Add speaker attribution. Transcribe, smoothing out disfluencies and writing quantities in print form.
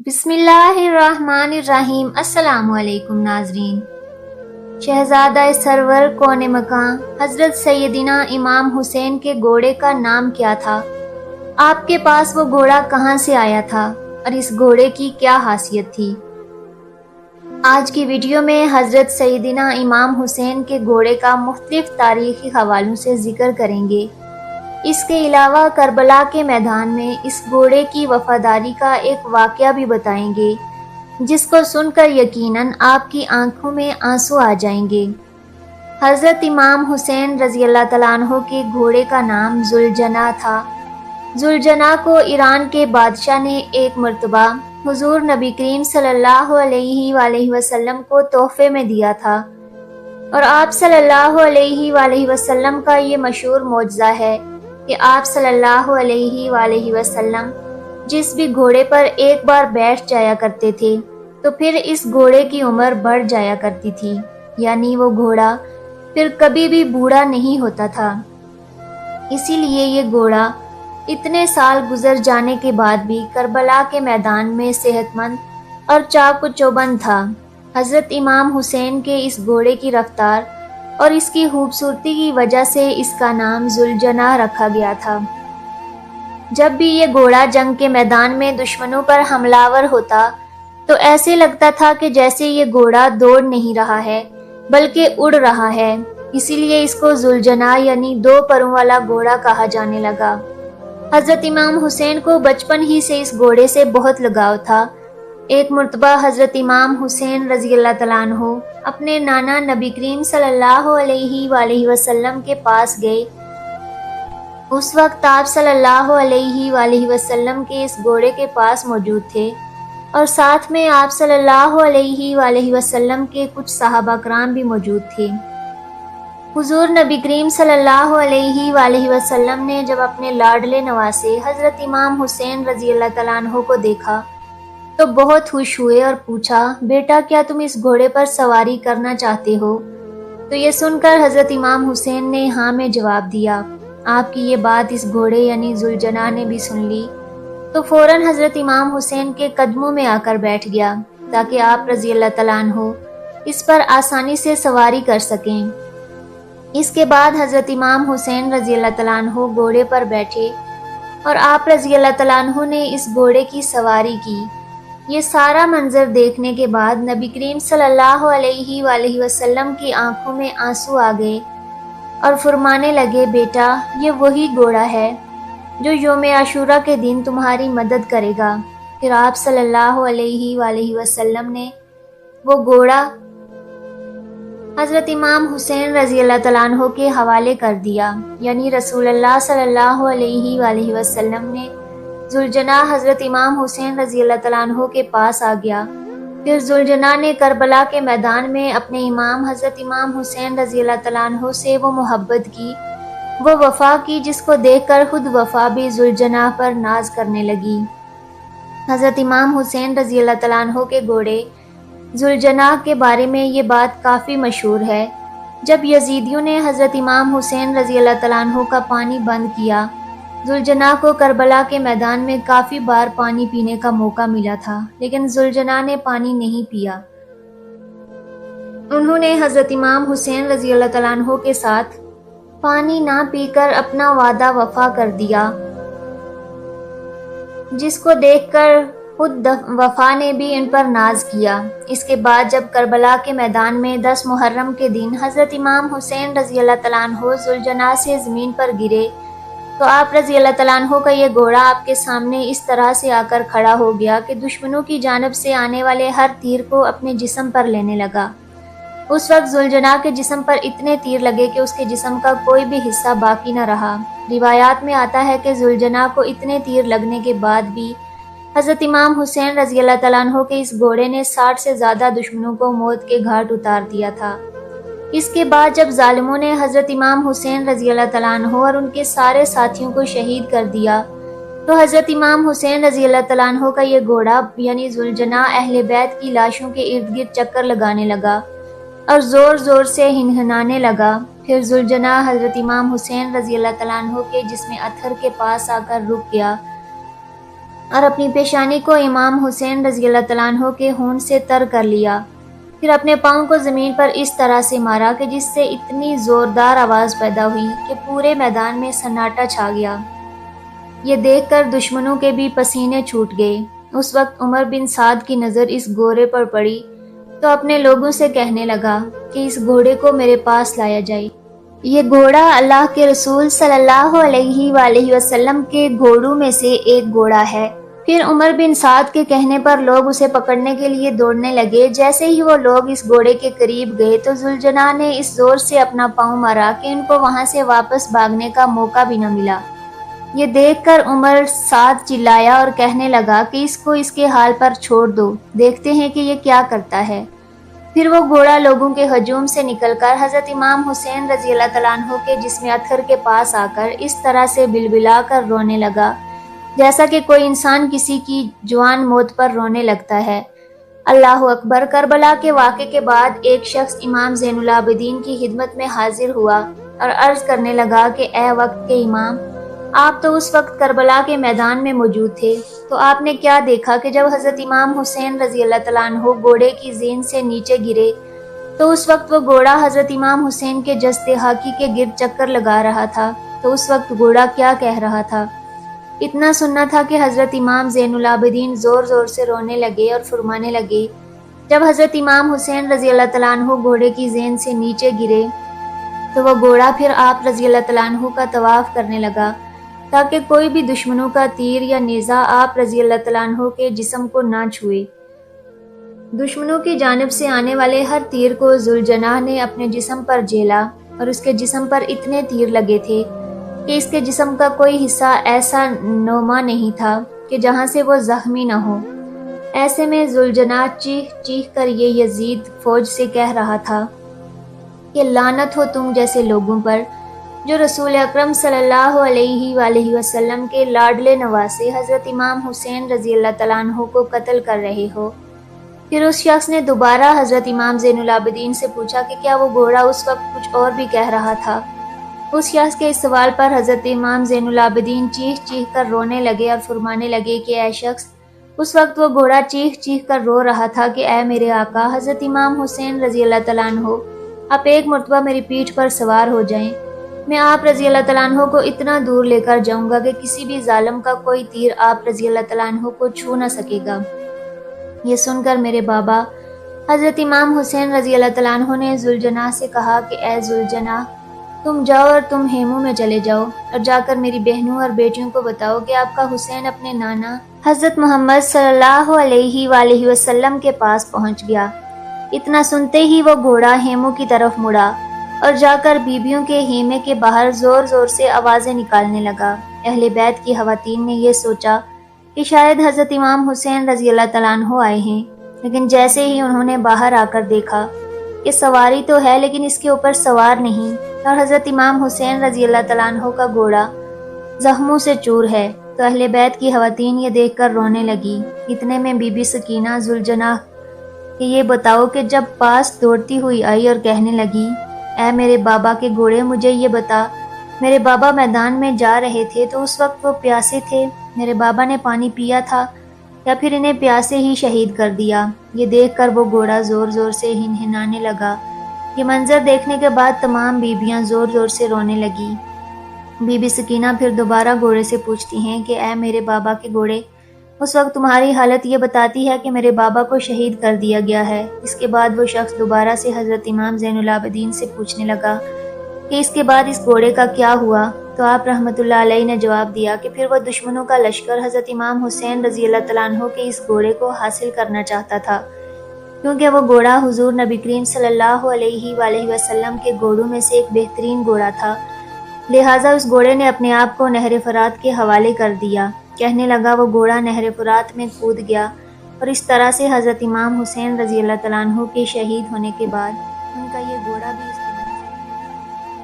Speaker 1: بسم اللہ الرحمن الرحیم۔ السلام علیکم ناظرین۔ شہزادہ سرور کون مکان حضرت سیدنا امام حسین کے گھوڑے کا نام کیا تھا؟ آپ کے پاس وہ گھوڑا کہاں سے آیا تھا اور اس گھوڑے کی کیا خاصیت تھی؟ آج کی ویڈیو میں حضرت سیدنا امام حسین کے گھوڑے کا مختلف تاریخی حوالوں سے ذکر کریں گے۔ اس کے علاوہ کربلا کے میدان میں اس گھوڑے کی وفاداری کا ایک واقعہ بھی بتائیں گے، جس کو سن کر یقیناً آپ کی آنکھوں میں آنسو آ جائیں گے۔ حضرت امام حسین رضی اللہ تعالیٰ عنہ کے گھوڑے کا نام ذوالجناح تھا۔ ذوالجناح کو ایران کے بادشاہ نے ایک مرتبہ حضور نبی کریم صلی اللہ علیہ وآلہ وسلم کو تحفے میں دیا تھا، اور آپ صلی اللہ علیہ وآلہ وسلم کا یہ مشہور معجزہ ہے کہ آپ صلی اللہ علیہ وآلہ وسلم جس بھی گھوڑے پر ایک بار بیٹھ جایا کرتے تھے تو پھر اس گھوڑے کی عمر بڑھ جایا کرتی تھی، یعنی وہ گھوڑا پھر کبھی بھی بوڑھا نہیں ہوتا تھا۔ اسی لیے یہ گھوڑا اتنے سال گزر جانے کے بعد بھی کربلا کے میدان میں صحت مند اور چاق و چوبند تھا۔ حضرت امام حسین کے اس گھوڑے کی رفتار اور اس کی خوبصورتی کی وجہ سے اس کا نام ذوالجناح رکھا گیا تھا۔ جب بھی یہ گھوڑا جنگ کے میدان میں دشمنوں پر حملہ آور ہوتا تو ایسے لگتا تھا کہ جیسے یہ گھوڑا دوڑ نہیں رہا ہے بلکہ اڑ رہا ہے، اسی لیے اس کو ذوالجناح یعنی دو پروں والا گھوڑا کہا جانے لگا۔ حضرت امام حسین کو بچپن ہی سے اس گھوڑے سے بہت لگاؤ تھا۔ ایک مرتبہ حضرت امام حسین رضی اللہ تعالیٰ عنہ اپنے نانا نبی کریم صلی اللہ علیہ وآلہ وسلم کے پاس گئے۔ اس وقت آپ صلی اللہ علیہ وآلہ وسلم کے اس گھوڑے کے پاس موجود تھے، اور ساتھ میں آپ صلی اللہ علیہ وآلہ وسلم کے کچھ صحابہ کرام بھی موجود تھے۔ حضور نبی کریم صلی اللہ علیہ وآلہ وسلم نے جب اپنے لاڈلے نواسے حضرت امام حسین رضی اللہ تعالیٰ عنہ کو دیکھا تو بہت خوش ہوئے اور پوچھا، بیٹا کیا تم اس گھوڑے پر سواری کرنا چاہتے ہو؟ تو یہ سن کر حضرت امام حسین نے ہاں میں جواب دیا۔ آپ کی یہ بات اس گھوڑے یعنی ذوالجناح نے بھی سن لی تو فوراً حضرت امام حسین کے قدموں میں آ کر بیٹھ گیا تاکہ آپ رضی اللہ تعالیٰ عنہ اس پر آسانی سے سواری کر سکیں۔ اس کے بعد حضرت امام حسین رضی اللہ تعالیٰ عنہ گھوڑے پر بیٹھے اور آپ رضی اللہ تعالیٰ عنہ نے اس گھوڑے کی سواری کی۔ یہ سارا منظر دیکھنے کے بعد نبی کریم صلی اللہ علیہ وآلہ وسلم کی آنکھوں میں آنسو آ گئے اور فرمانے لگے، بیٹا یہ وہی گھوڑا ہے جو یوم عاشورہ کے دن تمہاری مدد کرے گا۔ پھر آپ صلی اللہ علیہ وآلہ وسلم نے وہ گھوڑا حضرت امام حسین رضی اللہ تعالیٰ عنہ کے حوالے کر دیا، یعنی رسول اللہ صلی اللہ علیہ وآلہ وسلم نے ذوالجناح حضرت امام حسین رضی اللہ تعالیٰ عنہ کے پاس آ گیا۔ پھر ذوالجناح نے کربلا کے میدان میں اپنے امام حضرت امام حسین رضی اللہ تعالیٰ عنہ سے وہ محبت کی، وہ وفا کی، جس کو دیکھ کر خود وفا بھی ذوالجناح پر ناز کرنے لگی۔ حضرت امام حسین رضی اللہ تعالیٰ عنہ کے گھوڑے ذوالجناح کے بارے میں یہ بات کافی مشہور ہے۔ جب یزیدیوں نے حضرت امام حسین رضی اللہ تعالیٰ عنہ کا پانی بند کیا، ذوالجناح کو کربلا کے میدان میں کافی بار پانی پینے کا موقع ملا تھا، لیکن ذوالجناح نے پانی نہیں پیا۔ انہوں نے حضرت امام حسین رضی اللہ تعالیٰ عنہ کے ساتھ پانی نہ پی کر اپنا وعدہ وفا کر دیا، جس کو دیکھ کر خود وفا نے بھی ان پر ناز کیا۔ اس کے بعد جب کربلا کے میدان میں 10 محرم کے دن حضرت امام حسین رضی اللہ تعالیٰ عنہ ذوالجناح سے زمین پر گرے تو آپ رضی اللہ تعالیٰ عنہ کا یہ گھوڑا آپ کے سامنے اس طرح سے آ کر کھڑا ہو گیا کہ دشمنوں کی جانب سے آنے والے ہر تیر کو اپنے جسم پر لینے لگا۔ اس وقت ذوالجناح کے جسم پر اتنے تیر لگے کہ اس کے جسم کا کوئی بھی حصہ باقی نہ رہا۔ روایات میں آتا ہے کہ ذوالجناح کو اتنے تیر لگنے کے بعد بھی حضرت امام حسین رضی اللہ تعالیٰ عنہ کے اس گھوڑے نے 60 سے زیادہ دشمنوں کو موت کے گھاٹ اتار دیا تھا۔ اس کے بعد جب ظالموں نے حضرت امام حسین رضی اللہ تعالیٰ عنہ اور ان کے سارے ساتھیوں کو شہید کر دیا تو حضرت امام حسین رضی اللہ تعالیٰ عنہ کا یہ گھوڑا یعنی ذوالجناح اہل بیت کی لاشوں کے ارد گرد چکر لگانے لگا اور زور زور سے ہنہنانے لگا۔ پھر ذوالجناح حضرت امام حسین رضی اللہ تعالیٰ عنہ کے جسم اطہر کے پاس آ کر رک گیا اور اپنی پیشانی کو امام حسین رضی اللہ تعالیٰ عنہ کے خون سے تر کر لیا، پھر اپنے پاؤں کو زمین پر اس طرح سے مارا کہ جس سے اتنی زوردار آواز پیدا ہوئی کہ پورے میدان میں سناٹا چھا گیا۔ یہ دیکھ کر دشمنوں کے بھی پسینے چھوٹ گئے۔ اس وقت عمر بن سعد کی نظر اس گھوڑے پر پڑی تو اپنے لوگوں سے کہنے لگا کہ اس گھوڑے کو میرے پاس لایا جائے۔ یہ گھوڑا اللہ کے رسول صلی اللہ علیہ وآلہ وسلم کے گھوڑوں میں سے ایک گھوڑا ہے۔ پھر عمر بن سعد کے کہنے پر لوگ اسے پکڑنے کے لیے دوڑنے لگے۔ جیسے ہی وہ لوگ اس گھوڑے کے قریب گئے تو ذوالجناح نے اس زور سے اپنا پاؤں مارا کہ ان کو وہاں سے واپس بھاگنے کا موقع بھی نہ ملا۔ یہ دیکھ کر عمر سعد چلایا اور کہنے لگا کہ اس کو اس کے حال پر چھوڑ دو، دیکھتے ہیں کہ یہ کیا کرتا ہے۔ پھر وہ گھوڑا لوگوں کے ہجوم سے نکل کر حضرت امام حسین رضی اللہ تعالیٰ عنہ کے جسم اطہر کے پاس آ کر اس طرح سے بلبلا کر رونے لگا جیسا کہ کوئی انسان کسی کی جوان موت پر رونے لگتا ہے۔ اللہ اکبر۔ کربلا کے واقعے کے بعد ایک شخص امام زین العابدین کی خدمت میں حاضر ہوا اور عرض کرنے لگا کہ اے وقت کے امام، آپ تو اس وقت کربلا کے میدان میں موجود تھے، تو آپ نے کیا دیکھا کہ جب حضرت امام حسین رضی اللہ تعالیٰ عنہ گھوڑے کی زین سے نیچے گرے تو اس وقت وہ گھوڑا حضرت امام حسین کے جسد حاکی کے گرد چکر لگا رہا تھا، تو اس وقت گھوڑا کیا کہہ رہا تھا؟ اتنا سننا تھا کہ حضرت امام زین العابدین زور زور سے رونے لگے اور فرمانے لگے، جب حضرت امام حسین رضی اللہ تعالیٰ عنہ گھوڑے کی زین سے نیچے گرے تو وہ گھوڑا پھر آپ رضی اللہ تعالیٰ عنہ کا طواف کرنے لگا تاکہ کوئی بھی دشمنوں کا تیر یا نیزہ آپ رضی اللہ تعالیٰ عنہ کے جسم کو نہ چھوئے۔ دشمنوں کی جانب سے آنے والے ہر تیر کو ذوالجناح نے اپنے جسم پر جھیلا اور اس کے جسم پر اتنے تیر لگے تھے کہ اس کے جسم کا کوئی حصہ ایسا نما نہیں تھا کہ جہاں سے وہ زخمی نہ ہو۔ ایسے میں ذوالجناح چیخ چیخ کر یہ یزید فوج سے کہہ رہا تھا کہ لعنت ہو تم جیسے لوگوں پر جو رسول اکرم صلی اللہ علیہ وآلہ وسلم کے لاڈلے نواسے حضرت امام حسین رضی اللہ تعالیٰ عنہ کو قتل کر رہے ہو۔ پھر اس شخص نے دوبارہ حضرت امام زین العابدین سے پوچھا کہ کیا وہ گھوڑا اس وقت کچھ اور بھی کہہ رہا تھا؟ اس شخص کے اس سوال پر حضرت امام زین العابدین چیخ چیخ کر رونے لگے اور فرمانے لگے کہ اے شخص، اس وقت وہ گھوڑا چیخ چیخ کر رو رہا تھا کہ اے میرے آقا حضرت امام حسین رضی اللہ تعالیٰ عنہ، آپ ایک مرتبہ میری پیٹھ پر سوار ہو جائیں، میں آپ رضی اللہ تعالیٰ عنہ کو اتنا دور لے کر جاؤں گا کہ کسی بھی ظالم کا کوئی تیر آپ رضی اللہ تعالیٰ عنہ کو چھو نہ سکے گا۔ یہ سن کر میرے بابا حضرت امام حسین رضی اللہ تعالیٰ عنہ نے ذوالجناح سے کہا کہ اے ذوالجناح، تم جاؤ اور تم خیموں میں چلے جاؤ اور جا کر میری بہنوں اور بیٹیوں کو بتاؤ کہ آپ کا حسین اپنے نانا حضرت محمد صلی اللہ علیہ وآلہ وسلم کے پاس پہنچ گیا۔ اتنا سنتے ہی وہ گھوڑا خیموں کی طرف مڑا اور جا کر بیبیوں کے خیمے کے باہر زور زور سے آوازیں نکالنے لگا۔ اہل بیت کی خواتین نے یہ سوچا کہ شاید حضرت امام حسین رضی اللہ تعالیٰ عنہ آئے ہیں، لیکن جیسے ہی انہوں نے باہر آ کر دیکھا کہ سواری تو ہے لیکن اس کے اوپر سوار نہیں، اور حضرت امام حسین رضی اللہ تعالیٰ عنہ کا گھوڑا زخموں سے چور ہے، تو اہل بیت کی خواتین یہ دیکھ کر رونے لگی۔ اتنے میں بی بی سکینہ ذوالجناح کہ یہ بتاؤ کہ جب پاس دوڑتی ہوئی آئی اور کہنے لگی، اے میرے بابا کے گھوڑے، مجھے یہ بتا، میرے بابا میدان میں جا رہے تھے تو اس وقت وہ پیاسے تھے، میرے بابا نے پانی پیا تھا یا پھر انہیں پیاسے ہی شہید کر دیا؟ یہ دیکھ کر وہ گھوڑا زور زور سے ہنہنانے لگا۔ یہ منظر دیکھنے کے بعد تمام بیبیاں زور زور سے رونے لگی۔ بی بی سکینہ پھر دوبارہ گھوڑے سے پوچھتی ہیں کہ اے میرے بابا کے گھوڑے، اس وقت تمہاری حالت یہ بتاتی ہے کہ میرے بابا کو شہید کر دیا گیا ہے۔ اس کے بعد وہ شخص دوبارہ سے حضرت امام زین العابدین سے پوچھنے لگا کہ اس کے بعد اس گھوڑے کا کیا ہوا؟ تو آپ رحمۃ اللہ علیہ نے جواب دیا کہ پھر وہ دشمنوں کا لشکر حضرت امام حسین رضی اللہ تعالیٰ عنہ کے اس گھوڑے کو حاصل کرنا چاہتا تھا، کیونکہ وہ گھوڑا حضور نبی کریم صلی اللہ علیہ وآلہ وسلم کے گھوڑوں میں سے ایک بہترین گھوڑا تھا، لہٰذا اس گھوڑے نے اپنے آپ کو نہر فرات کے حوالے کر دیا۔ کہنے لگا وہ گھوڑا نہر فرات میں کود گیا، اور اس طرح سے حضرت امام حسین رضی اللہ تعالیٰ عنہ کے شہید ہونے کے بعد